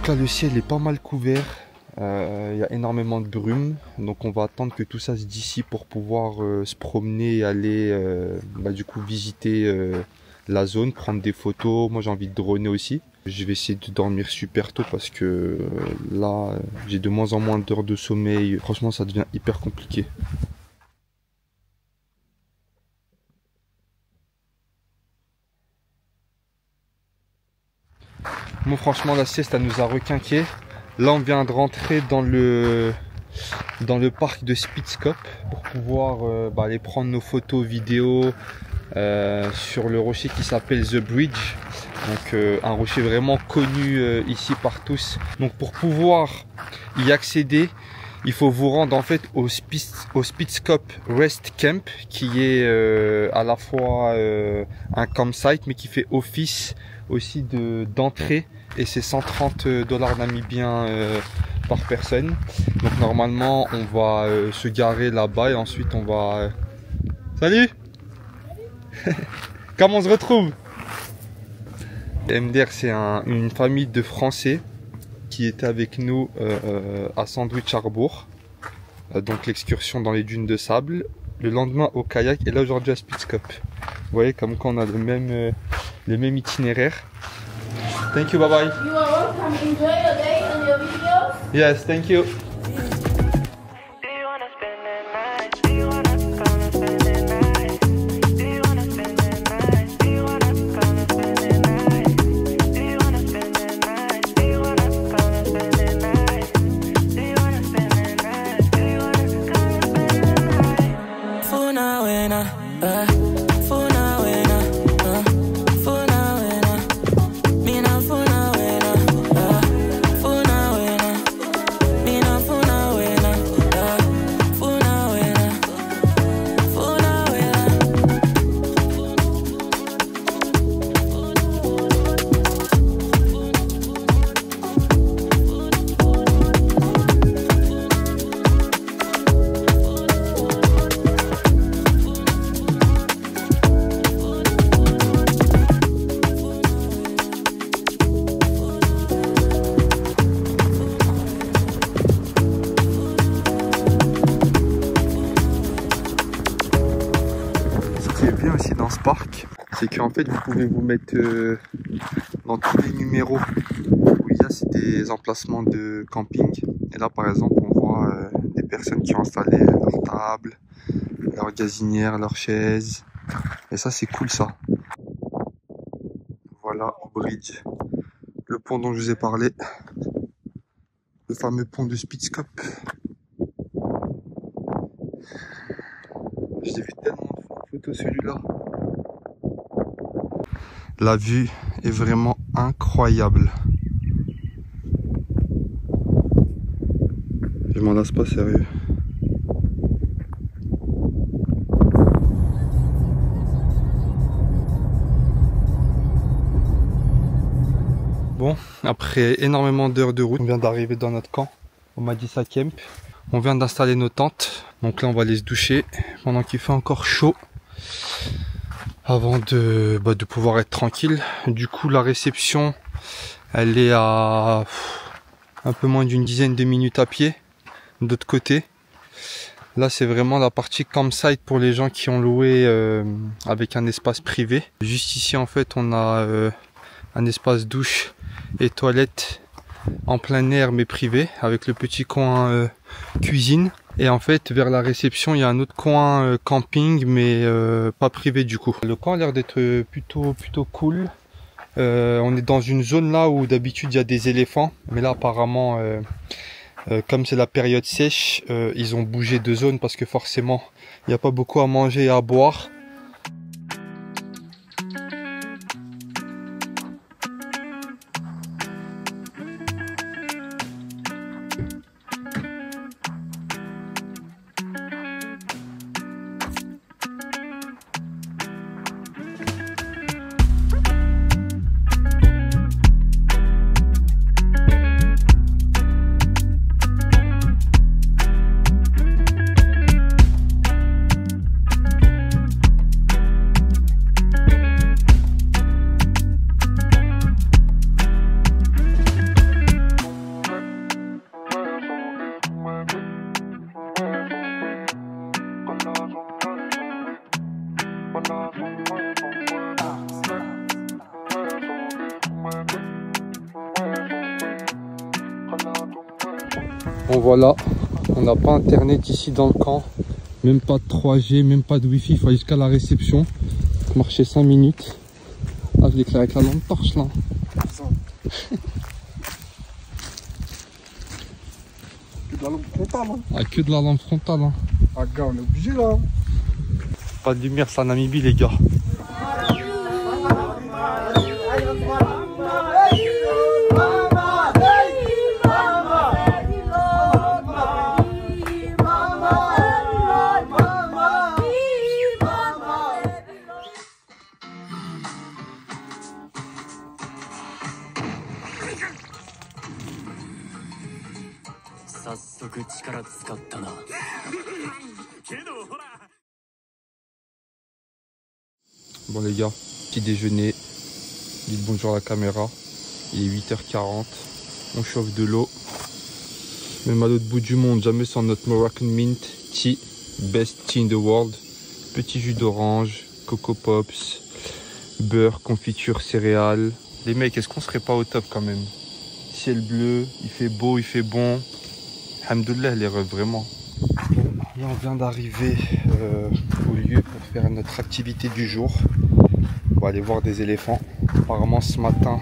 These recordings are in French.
Donc là le ciel est pas mal couvert, il y a énormément de brume, donc on va attendre que tout ça se dissipe pour pouvoir se promener et aller du coup visiter la zone, prendre des photos. Moi j'ai envie de droner aussi. Je vais essayer de dormir super tôt parce que là j'ai de moins en moins d'heures de sommeil, franchement ça devient hyper compliqué. Bon franchement la sieste elle nous a requinqué. Là on vient de rentrer dans le parc de Spitzkop pour pouvoir aller prendre nos photos vidéos sur le rocher qui s'appelle The Bridge. Donc un rocher vraiment connu ici par tous. Donc pour pouvoir y accéder, il faut vous rendre en fait au Spitzkop Rest Camp, qui est à la fois un campsite mais qui fait office aussi d'entrée, et c'est 130 $ namibiens par personne. Donc normalement on va se garer là-bas et ensuite on va... Salut. Comment on se retrouve? MDR c'est une famille de Français qui était avec nous à Sandwich Harbour, donc l'excursion dans les dunes de sable, le lendemain au kayak et là aujourd'hui à Spitzkop. Vous voyez comme quand on a le même itinéraire. Thank you, bye bye. You are welcome. Enjoy your day and your videos. Yes, thank you. Aussi dans ce parc, c'est qu'en fait vous pouvez vous mettre dans tous les numéros où il y a, c'est des emplacements de camping, et là par exemple on voit des personnes qui ont installé leur table, leur gazinière, leur chaise, et ça c'est cool ça. Voilà Bridge, le pont dont je vous ai parlé, le fameux pont de Spitzkop. Je l'ai vu tellement de fois en photo celui-là. La vue est vraiment incroyable. Je m'en lasse pas, sérieux. Bon, après énormément d'heures de route, on vient d'arriver dans notre camp au Madisa Camp. On vient d'installer nos tentes, donc là on va aller se doucher pendant qu'il fait encore chaud avant de pouvoir être tranquille. Du coup la réception elle est à un peu moins d'une dizaine de minutes à pied de l'autre côté. Là c'est vraiment la partie campsite pour les gens qui ont loué avec un espace privé. Juste ici en fait on a un espace douche et toilette en plein air mais privé, avec le petit coin cuisine, et en fait vers la réception il y a un autre coin camping mais pas privé du coup. Le coin a l'air d'être plutôt cool. On est dans une zone là où d'habitude il y a des éléphants, mais là apparemment comme c'est la période sèche, ils ont bougé de zone parce que forcément il n'y a pas beaucoup à manger et à boire. Bon voilà, on n'a pas internet ici dans le camp. Même pas de 3G, même pas de Wi-Fi. Il faut aller jusqu'à la réception. Marcher 5 minutes. Ah, je l'éclaire avec la lampe torche là. Que de la lampe frontale. Hein. Ah, que de la lampe frontale. Hein. Ah, gars, on est obligé là. Pas de lumière, c'est en Namibie, les gars. Bon les gars, petit déjeuner, dites bonjour à la caméra, il est 8h40, on chauffe de l'eau, même à l'autre bout du monde, jamais sans notre Moroccan Mint Tea, best tea in the world, petit jus d'orange, Coco Pops, beurre, confiture, céréales. Les mecs, est-ce qu'on serait pas au top quand même? Ciel bleu, il fait beau, il fait bon, alhamdoulilah les rêves vraiment. Là on vient d'arriver au lieu pour faire notre activité du jour. On va aller voir des éléphants. Apparemment ce matin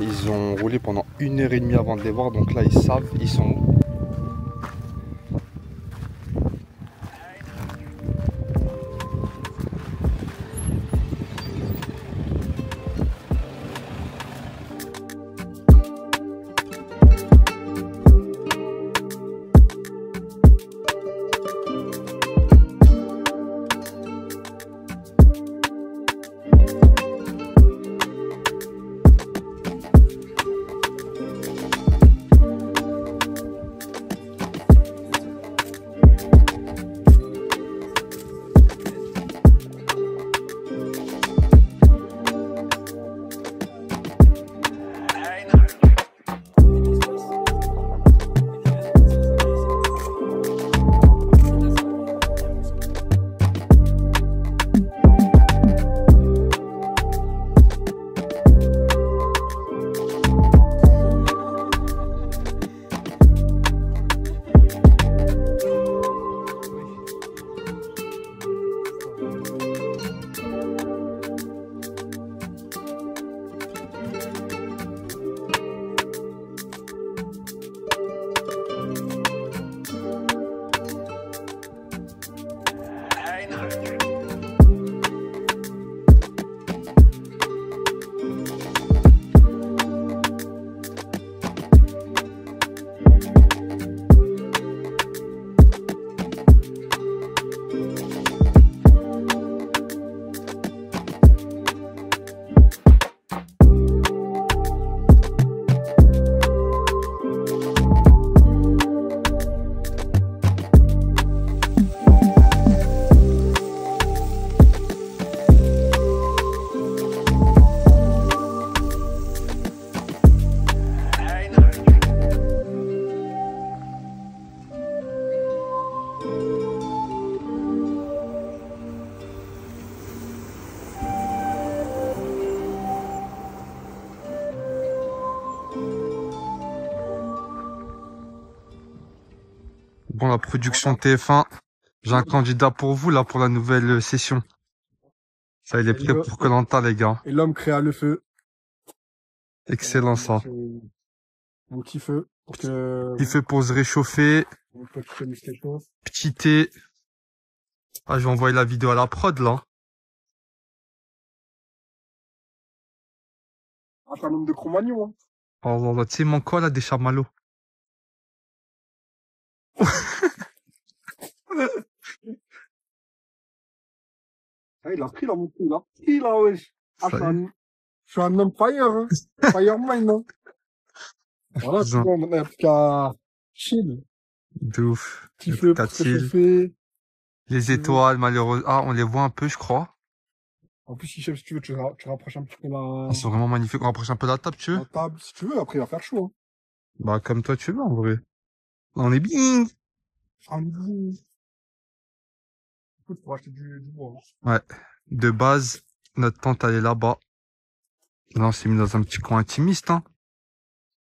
ils ont roulé pendant 1h30 avant de les voir, donc là ils savent, ils sont où. Bon, la production TF1, j'ai un candidat pour vous là pour la nouvelle session. Ça, il est prêt pour Koh Lanta, les gars. Et l'homme créa le feu. Excellent ça. Mon petit feu. Pour que... Il fait pour se réchauffer. Petit thé. Ah, je vais envoyer la vidéo à la prod là. Ah, t'es un homme de Cro-Magnon, hein. Oh là là, tu sais, il manque quoi là, des chamallows? Ah, il a pris là, mon coup, là. Il a, wesh. Ah, Ça y est. je suis un homme fire, hein. Fireman, hein. Voilà, tu vois, maintenant, il n'y a plus qu'à chill. De ouf. Petit feu pour se réchauffer. Les étoiles, malheureusement. Ah, on les voit un peu, je crois. En plus, si tu veux, tu rapproches un petit peu la... Ils sont vraiment magnifiques. On rapproche un peu la table, tu veux? la table, si tu veux. Après, il va faire chaud, hein. Bah, comme toi, tu veux, en vrai. Là, on est bien. Ah, mais... Écoute, faut acheter du bois, hein. Ouais. De base, notre tente, elle est là-bas. Là, on s'est mis dans un petit coin intimiste, hein.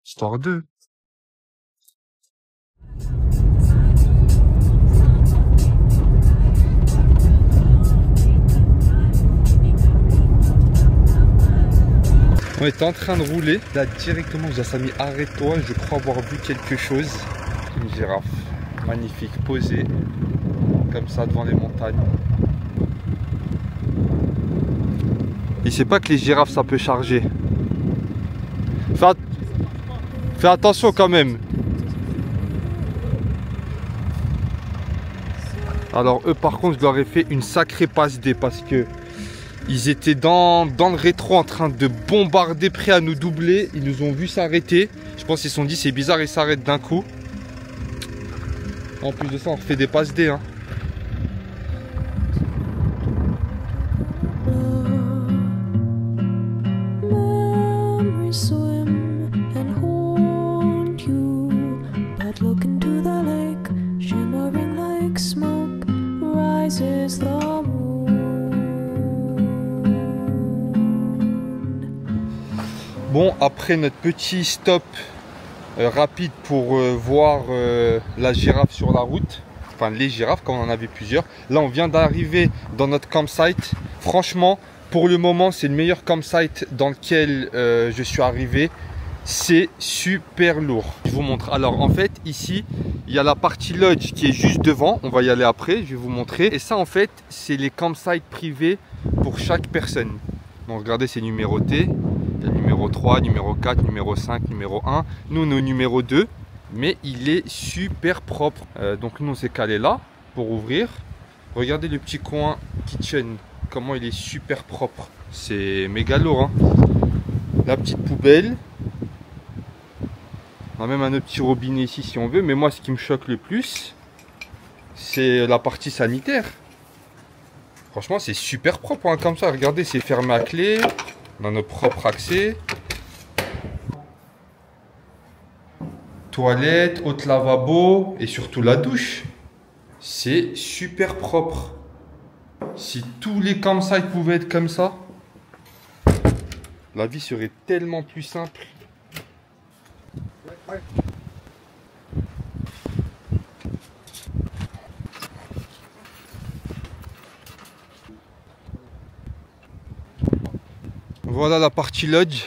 Histoire d'eux. On était en train de rouler. Là, directement, Jassami, arrête-toi. Je crois avoir vu quelque chose. Une girafe. Magnifique, posée. Comme ça, devant les montagnes. Il sait pas que les girafes, ça peut charger. Fais attention quand même. Alors eux par contre je leur ai fait une sacrée passe D parce que ils étaient dans le rétro en train de bombarder, prêts à nous doubler. Ils nous ont vu s'arrêter. Je pense qu'ils se sont dit c'est bizarre, ils s'arrêtent d'un coup. En plus de ça on refait des passes D hein. Bon, après notre petit stop rapide pour voir la girafe sur la route, enfin les girafes quand on en avait plusieurs, là on vient d'arriver dans notre campsite. Franchement, pour le moment, c'est le meilleur campsite dans lequel je suis arrivé. C'est super lourd. Je vous montre. Alors en fait, ici, il y a la partie lodge qui est juste devant. On va y aller après, je vais vous montrer. Et ça en fait, c'est les campsites privés pour chaque personne. Donc regardez, c'est numéroté. Il y a numéro 3, numéro 4, numéro 5, numéro 1. Nous, on est au numéro 2. Mais il est super propre. Donc nous, on s'est calé là pour ouvrir. Regardez le petit coin kitchen. Comment il est super propre. C'est méga lourd. Hein. La petite poubelle. On a même un autre petit robinet ici si on veut. Mais moi, ce qui me choque le plus, c'est la partie sanitaire. Franchement, c'est super propre hein, comme ça. Regardez, c'est fermé à clé. On a notre propre accès. Toilette, haute lavabo et surtout la douche. C'est super propre. Si tous les campsites pouvaient être comme ça, la vie serait tellement plus simple. Voilà la partie lodge.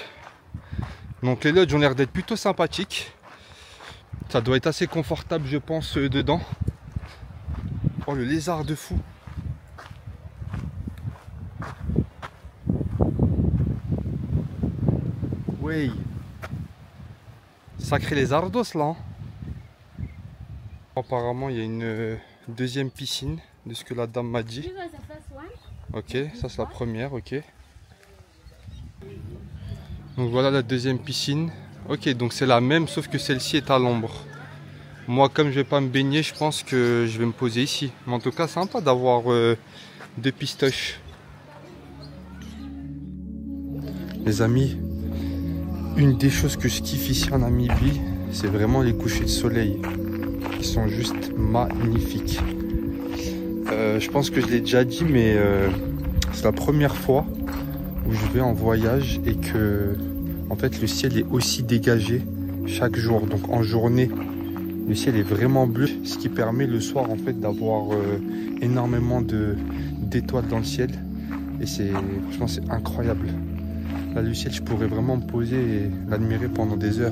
Donc les lodges ont l'air d'être plutôt sympathiques. Ça doit être assez confortable je pense dedans. Oh le lézard de fou. Oui. Sacré lézardos là. Hein. Apparemment il y a une deuxième piscine de ce que la dame m'a dit. Ok, ça c'est la première, ok. Donc voilà la deuxième piscine. Ok, donc c'est la même sauf que celle-ci est à l'ombre. Moi comme je vais pas me baigner, je pense que je vais me poser ici. Mais en tout cas sympa d'avoir deux pistoches. Les amis, une des choses que je kiffe ici en Namibie, c'est vraiment les couchers de soleil. Ils sont juste magnifiques. Je pense que je l'ai déjà dit, mais c'est la première fois où je vais en voyage et que en fait le ciel est aussi dégagé chaque jour. Donc en journée, le ciel est vraiment bleu, ce qui permet le soir en fait d'avoir énormément d'étoiles dans le ciel. Et franchement c'est incroyable. Là le ciel, je pourrais vraiment me poser et l'admirer pendant des heures.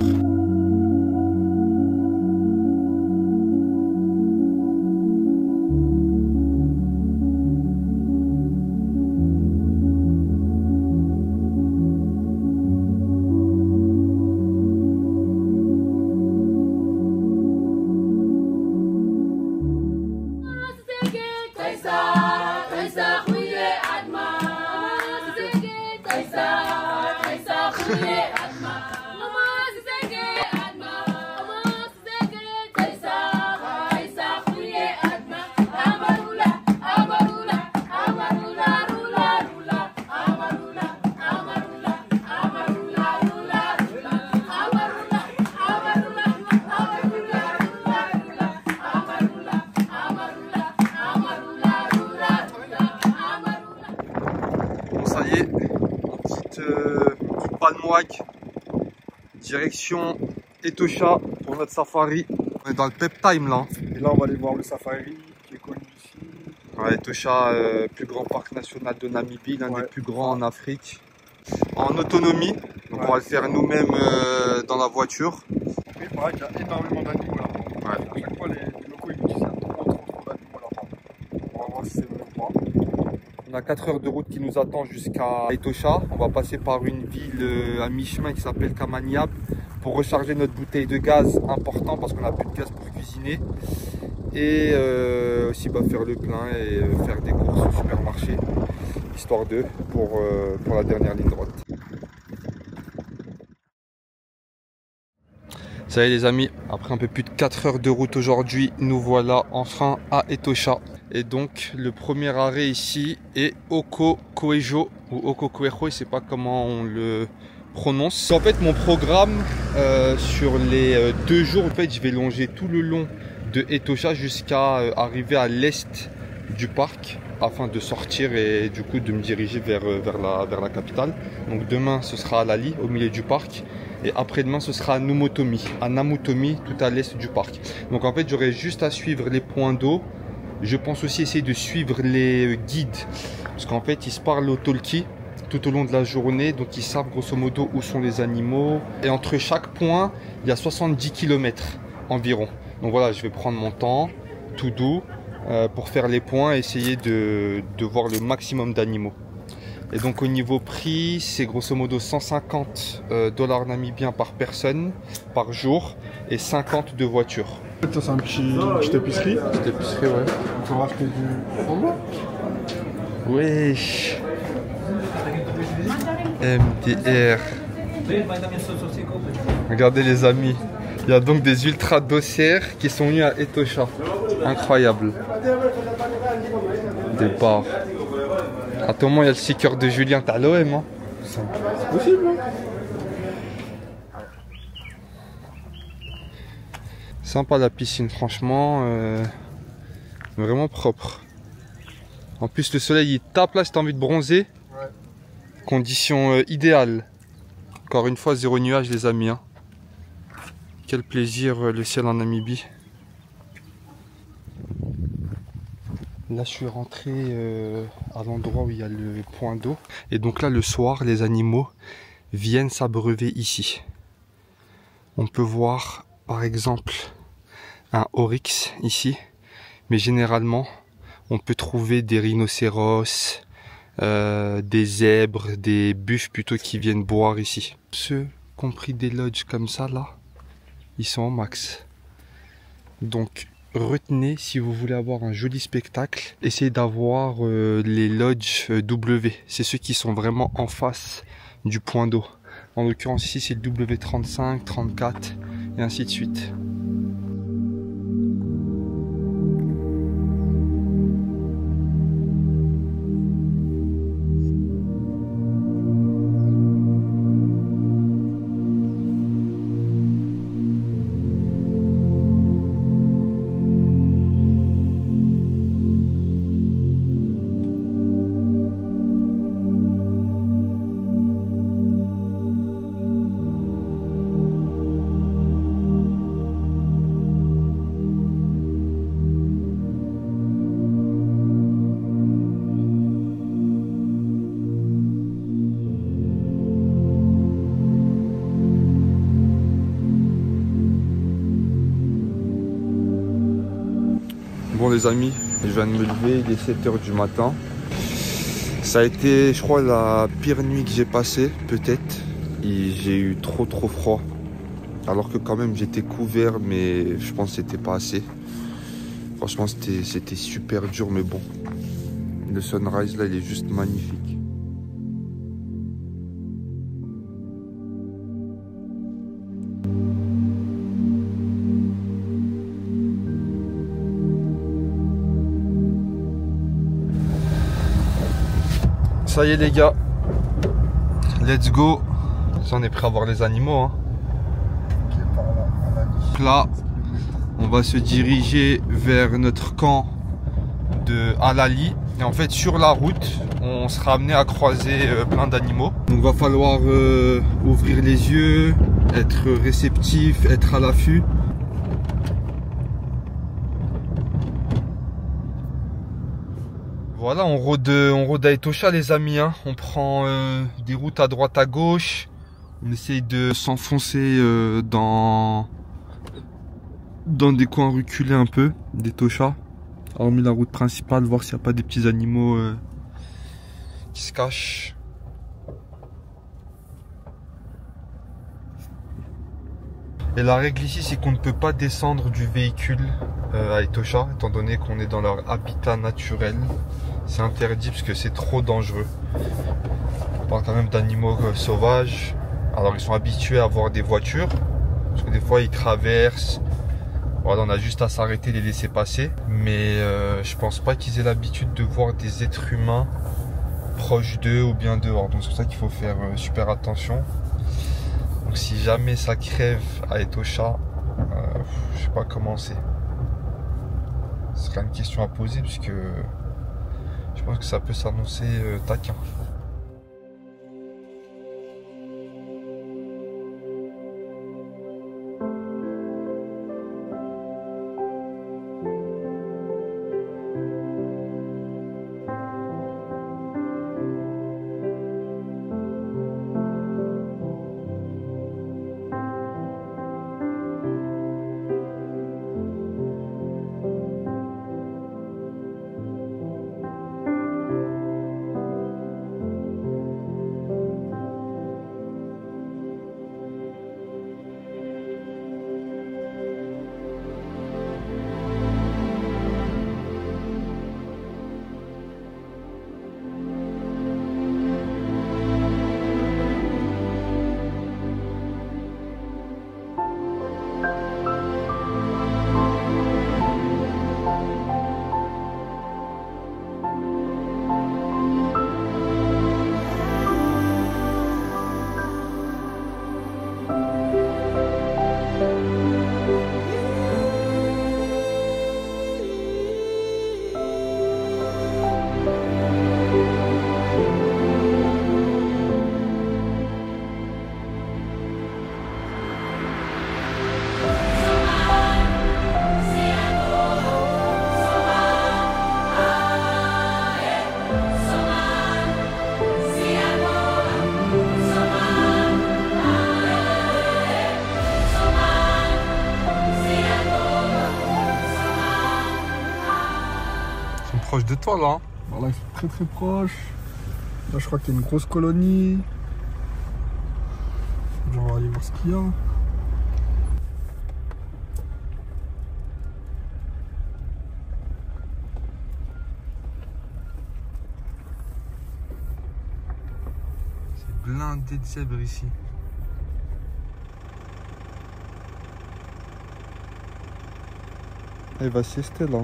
Direction Etosha pour notre safari. On est dans le pep time là. Et là on va aller voir le safari qui est connu ici. Ouais, Etosha, plus grand parc national de Namibie, l'un des plus grands en Afrique. En autonomie, Donc on va le faire nous-mêmes dans la voiture. Oui, pareil, il y a énormément d'animaux là-bas. Ouais. À chaque fois, les locaux ils nous disent qu'il y a trop d'animaux là-bas. On va voir si c'est vrai ou pas. On a 4 heures de route qui nous attend jusqu'à Etosha. On va passer par une ville à mi-chemin qui s'appelle Kamaniab pour recharger notre bouteille de gaz important parce qu'on n'a plus de gaz pour cuisiner. Et aussi faire le plein et faire des courses au supermarché, histoire d'eux pour la dernière ligne droite. Ça y est les amis, après un peu plus de 4 heures de route aujourd'hui, nous voilà enfin à Etosha. Et donc le premier arrêt ici est Okokoejo ou Okokoejo, je ne sais pas comment on le prononce. En fait mon programme sur les 2 jours, en fait je vais longer tout le long de Etosha jusqu'à arriver à l'est du parc afin de sortir et du coup de me diriger vers la capitale. Donc demain ce sera à Lali au milieu du parc. Et après-demain, ce sera à Namutomi, tout à l'est du parc. Donc en fait, j'aurai juste à suivre les points d'eau. Je pense aussi essayer de suivre les guides. Parce qu'en fait, ils se parlent au talkie tout au long de la journée. Donc ils savent grosso modo où sont les animaux. Et entre chaque point, il y a 70 km environ. Donc voilà, je vais prendre mon temps, tout doux, pour faire les points et essayer de voir le maximum d'animaux. Et donc au niveau prix, c'est grosso modo 150 $ namibiens par personne, par jour, et 50 de voiture. Ça c'est un petite épicerie. Petite épicerie, ouais. On peut racheter du fromage. Wesh. MDR. Regardez les amis, il y a donc des ultra dossières qui sont venus à Etosha. Incroyable. Des bars. À tout moment, il y a le sticker de Julien, t'as l'OM, hein. C'est possible, hein. Sympa la piscine, franchement, vraiment propre. En plus, le soleil il tape là si t'as envie de bronzer. Ouais. Condition idéale. Encore une fois, 0 nuage, les amis, hein. Quel plaisir le ciel en Namibie. Là je suis rentré à l'endroit où il y a le point d'eau. Et donc là le soir les animaux viennent s'abreuver ici. On peut voir par exemple un oryx ici. Mais généralement on peut trouver des rhinocéros, des zèbres, des buffles plutôt qui viennent boire ici. Ceux qui ont pris des lodges comme ça là, ils sont au max. Donc retenez, si vous voulez avoir un joli spectacle, essayez d'avoir les lodges W. C'est ceux qui sont vraiment en face du point d'eau. En l'occurrence ici c'est le W35, 34 et ainsi de suite. Bon les amis, je viens de me lever, il est 7 h du matin. Ça a été, je crois, la pire nuit que j'ai passée, peut-être. J'ai eu trop froid. Alors que quand même j'étais couvert, mais je pense que c'était pas assez. Franchement c'était super dur, mais bon. Le sunrise là, il est juste magnifique. Ça y est les gars, let's go. Ça on est prêt à voir les animaux, hein. Donc là, on va se diriger vers notre camp de Alali. Et en fait sur la route, on sera amené à croiser plein d'animaux. Donc va falloir ouvrir les yeux, être réceptif, être à l'affût. Voilà, on rôde à Etosha les amis, hein. On prend des routes à droite à gauche, On essaye de s'enfoncer dans des coins reculés un peu, des toshas, hormis la route principale, voir s'il n'y a pas des petits animaux qui se cachent. Et la règle ici, c'est qu'on ne peut pas descendre du véhicule à Etosha, étant donné qu'on est dans leur habitat naturel. C'est interdit parce que c'est trop dangereux. On parle quand même d'animaux sauvages. Alors ils sont habitués à voir des voitures, parce que des fois ils traversent. Voilà, on a juste à s'arrêter et les laisser passer. Mais je pense pas qu'ils aient l'habitude de voir des êtres humains proches d'eux ou bien dehors. Donc c'est pour ça qu'il faut faire super attention. Donc si jamais ça crève à Etosha, je sais pas comment c'est. Ce serait une question à poser puisque je pense que ça peut s'annoncer taquin. Proche de toi là. Voilà, ils sont très très proches. Là, je crois qu'il y a une grosse colonie. On va aller voir ce qu'il y a. C'est blindé de zèbres ici. Elle va siester là.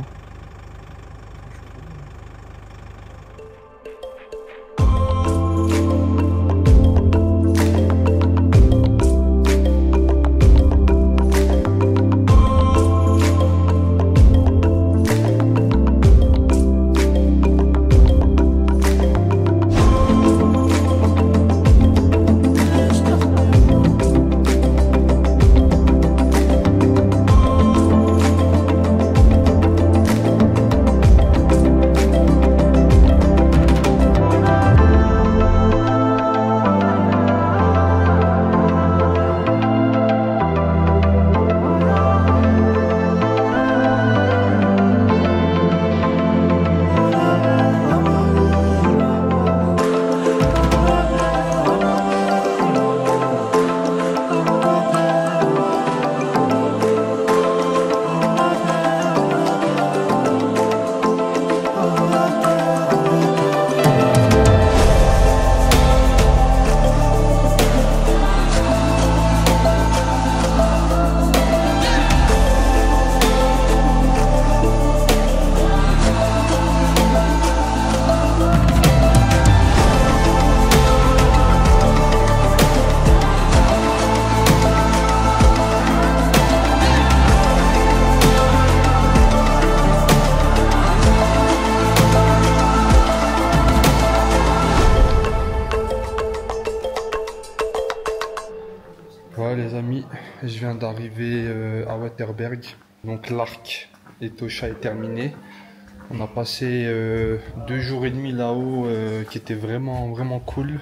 Voilà les amis, je viens d'arriver à Waterberg. Donc l'arc Etosha est terminé. On a passé 2 jours et demi là-haut qui étaient vraiment cool.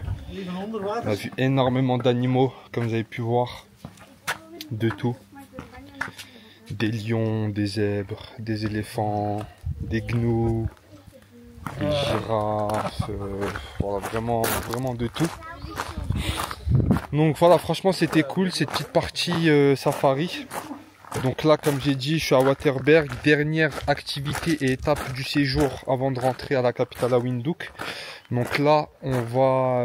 On a vu énormément d'animaux, comme vous avez pu voir, de tout. Des lions, des zèbres, des éléphants, des gnous, des girafes, voilà, vraiment de tout. Donc voilà, franchement c'était cool cette petite partie safari. Donc là, comme j'ai dit, je suis à Waterberg, dernière activité et étape du séjour avant de rentrer à la capitale à Windhoek. Donc là, on va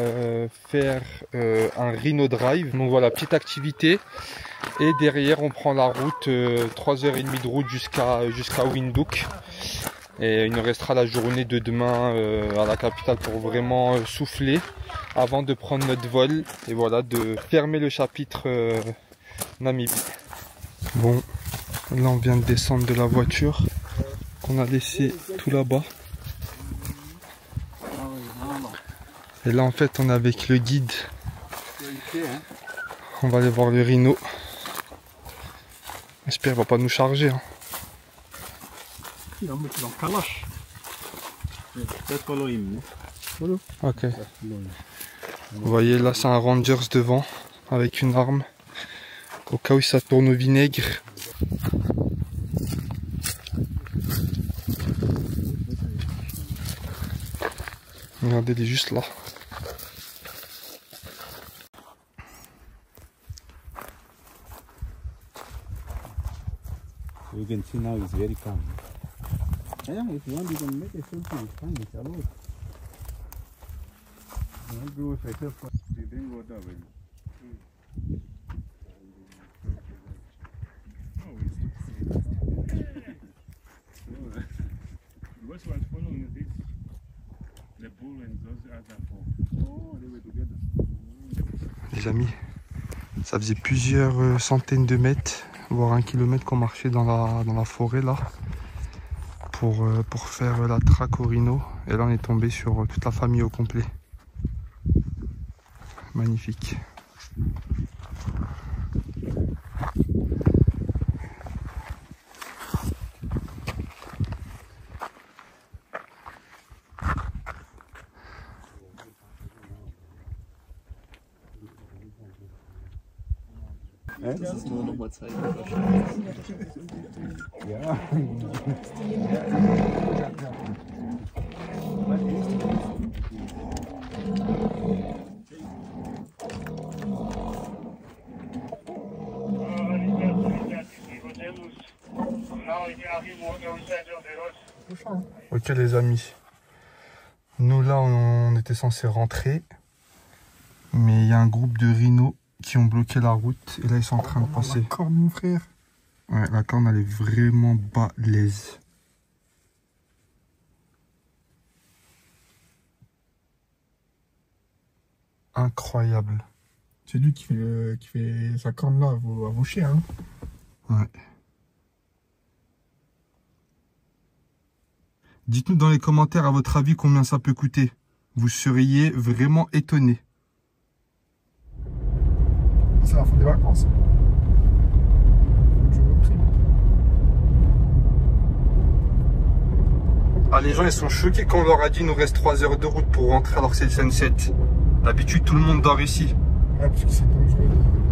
faire un Rhino Drive. Donc voilà, petite activité. Et derrière, on prend la route, 3h30 de route jusqu'à Windhoek. Et il nous restera la journée de demain à la capitale pour vraiment souffler avant de prendre notre vol. Et voilà, de fermer le chapitre Namibie. Bon, là on vient de descendre de la voiture qu'on a laissée tout là-bas. Et là en fait on est avec le guide. On va aller voir le rhino. J'espère qu'il va pas nous charger. Hein. Ok. Vous voyez là c'est un Rangers devant avec une arme. Au cas où ça tourne au vinaigre. Regardez, il est juste là. You can see now it's very calm. Yeah, if you want you can make a selfie, it's fine, it's allowed. I'll go with a selfie. You didn't go that way. Which one's following this? The bull and those other four. Oh, they were together. Les amis, ça faisait plusieurs centaines de mètres, voire 1 kilomètre qu'on marchait dans la forêt là pour faire la traque au rhino. Et là on est tombé sur toute la famille au complet. Magnifique. Das ist nur noch mal zeigen. Ja. Ok les amis, nous là on était censé rentrer, mais il y a un groupe de rhinos qui ont bloqué la route et là ils sont en train de passer. La corne, mon frère. Ouais, la corne elle est vraiment balèze. Incroyable. C'est lui qui fait sa corne là à vos chiens. Hein. Ouais. Dites-nous dans les commentaires à votre avis combien ça peut coûter. Vous seriez vraiment étonné. C'est la fin des vacances. Ah, les gens ils sont choqués quand on leur a dit il nous reste 3 heures de route pour rentrer alors que c'est le sunset. D'habitude tout le monde dort ici. Ouais, parce que c'est dangereux.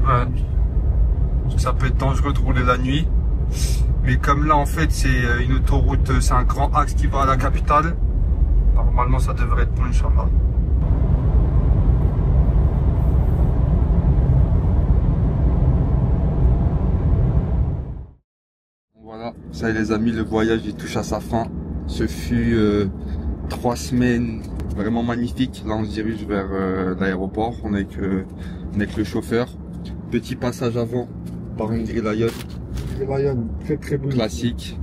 Ouais. Ça peut être dangereux de rouler la nuit. Mais comme là en fait c'est une autoroute, c'est un grand axe qui va à la capitale. Normalement ça devrait être bon, Inch'Allah. Voilà, ça y est les amis, le voyage il touche à sa fin. Ce fut 3 semaines vraiment magnifiques. Là on se dirige vers l'aéroport, on est avec le chauffeur. Petit passage avant par une Grill Lion. Très beau. Classique.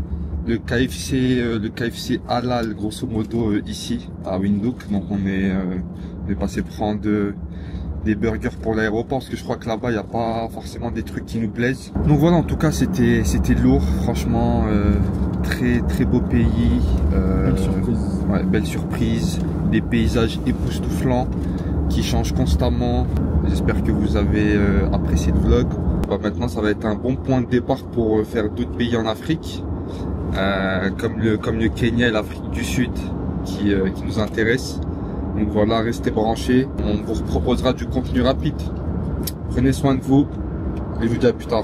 Le KFC halal grosso modo ici à Windhoek. Donc on est passé prendre des burgers pour l'aéroport parce que je crois que là-bas il n'y a pas forcément des trucs qui nous plaisent. Donc voilà, en tout cas c'était lourd, franchement très beau pays. Belle surprise. Ouais, belle surprise, des paysages époustouflants qui changent constamment. J'espère que vous avez apprécié le vlog. Maintenant ça va être un bon point de départ pour faire d'autres pays en Afrique. comme le Kenya et l'Afrique du Sud qui nous intéressent. Donc voilà, restez branchés, on vous proposera du contenu rapide. Prenez soin de vous et je vous dis à plus tard.